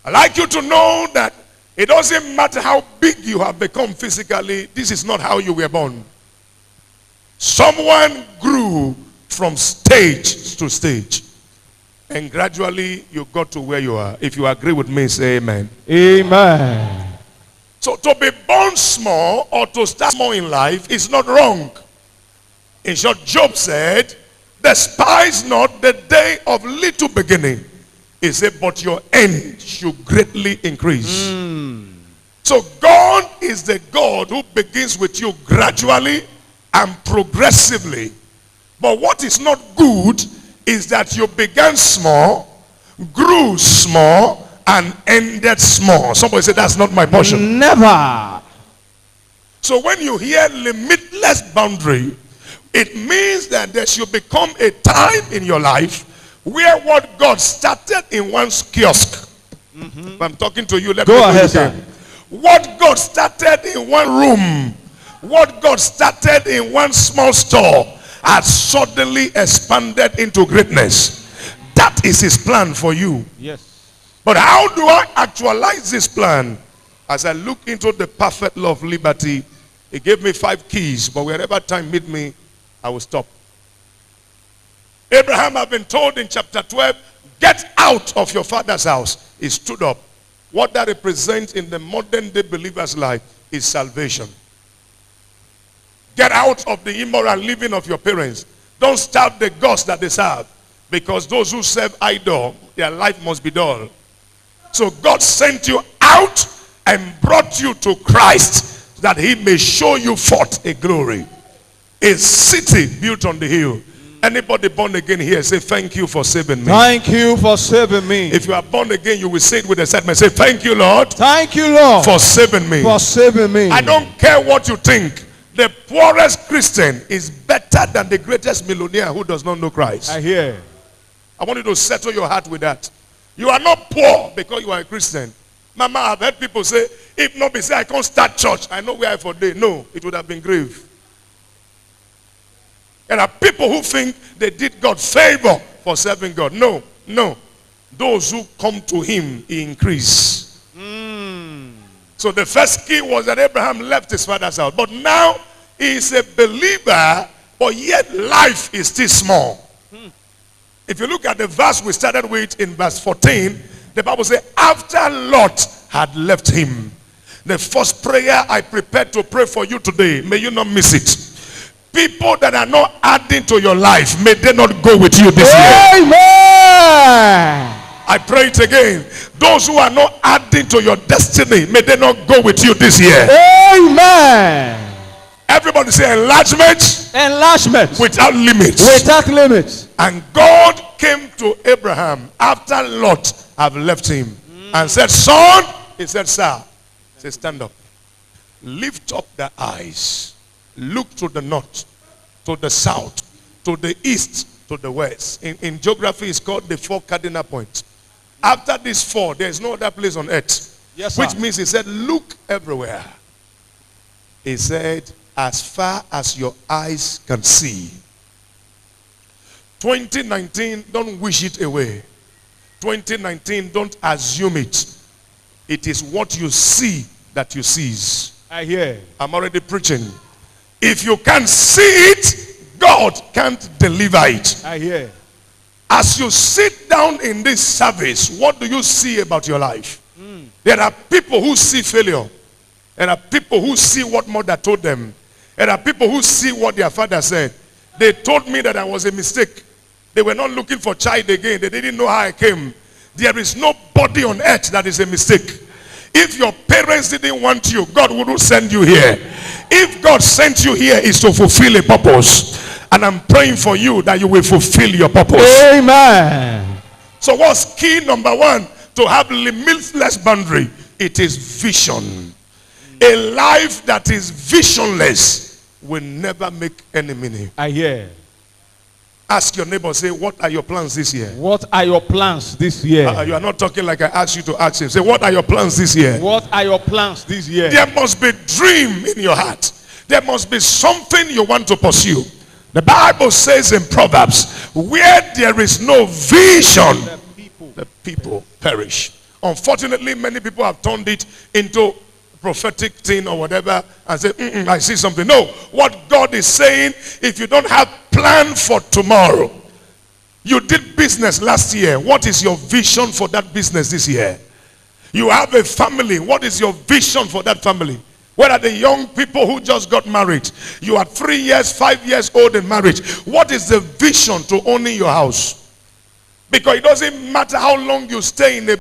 I'd like you to know that it doesn't matter how big you have become physically, this is not how you were born. Someone grew from stage to stage. And gradually you got to where you are. If you agree with me, say amen. Amen. So to be born small or to start small in life is not wrong. In short, Job said, despise not the day of little beginning. He said, but your end should greatly increase. So God is the God who begins with you gradually and progressively. But what is not good is that you began small, grew small, and ended small. Somebody say, that's not my portion. Never. So when you hear limitless boundary, it means that there should become a time in your life where what God started in one kiosk. If I'm talking to you, let me Go ahead, again. sir. What God started in one room, what God started in one small store, has suddenly expanded into greatness. That is his plan for you. Yes. But how do I actualize this plan? As I look into the perfect law of liberty, he gave me 5 keys, but wherever time meet me, I will stop. Abraham had been told in chapter 12, get out of your father's house. He stood up. What that represents in the modern day believer's life is salvation. Get out of the immoral living of your parents. Don't starve the gods that they serve. Because those who serve idol, their life must be dull. So God sent you out and brought you to Christ that he may show you forth a glory. A city built on the hill. Anybody born again here, say thank you for saving me. Thank you for saving me. If you are born again, you will say it with excitement. Say thank you, Lord. Thank you, Lord, For saving me. for saving me. I don't care what you think. The poorest Christian is better than the greatest millionaire who does not know Christ. I hear. I want you to settle your heart with that. You are not poor because you are a Christian. Mama, I've heard people say, if not be say I can't start church, I know where I for day. No, it would have been grave. There are people who think they did God favor for serving God. No, no. Those who come to him, he increase. So the first key was that Abraham left his father's house. But now he is a believer, but yet life is still small. If you look at the verse we started with in verse 14, the Bible says, after Lot had left him. The first prayer I prepared to pray for you today, may you not miss it. People that are not adding to your life, may they not go with you this year. Amen. I pray it again. Those who are not adding to your destiny, may they not go with you this year. Amen. Everybody say enlargement. Enlargement. Without limits. Without limits. And God came to Abraham after Lot have left him and said, son, he said, sir. He said, stand up. Lift up the eyes. Look to the north, to the south, to the east, to the west. In geography, it's called the 4 cardinal points. After these 4, there is no other place on earth. Yes, sir. Which means he said, look everywhere. He said, as far as your eyes can see. 2019, don't wish it away. 2019, don't assume it. It is what you see that you seize. I hear. I'm already preaching. If you can't see it, God can't deliver it. I hear. As you sit down in this service, what do you see about your life? There are people who see failure. There are people who see what mother told them. There are people who see what their father said. They told me that I was a mistake. They were not looking for child again. They didn't know how I came. There is nobody on earth that is a mistake. If your parents didn't want you, God wouldn't send you here. If God sent you here, is to fulfill a purpose. And I'm praying for you that you will fulfill your purpose. Amen. So what's key number 1? To have limitless boundary. It is vision. A life that is visionless will never make any meaning. I hear. Ask your neighbor, say, what are your plans this year? What are your plans this year? You are not talking like I asked you to ask him. Say, what are your plans this year? What are your plans this year? There must be dream in your heart. There must be something you want to pursue. The Bible says in Proverbs, where there is no vision, the people perish. Unfortunately, many people have turned it into prophetic thing or whatever and say, I see something. No, what God is saying, if you don't have plan for tomorrow, you did business last year. What is your vision for that business this year? You have a family. What is your vision for that family? Where are the young people who just got married? You are 3 years, 5 years old in marriage. What is the vision to owning your house? Because it doesn't matter how long you stay in a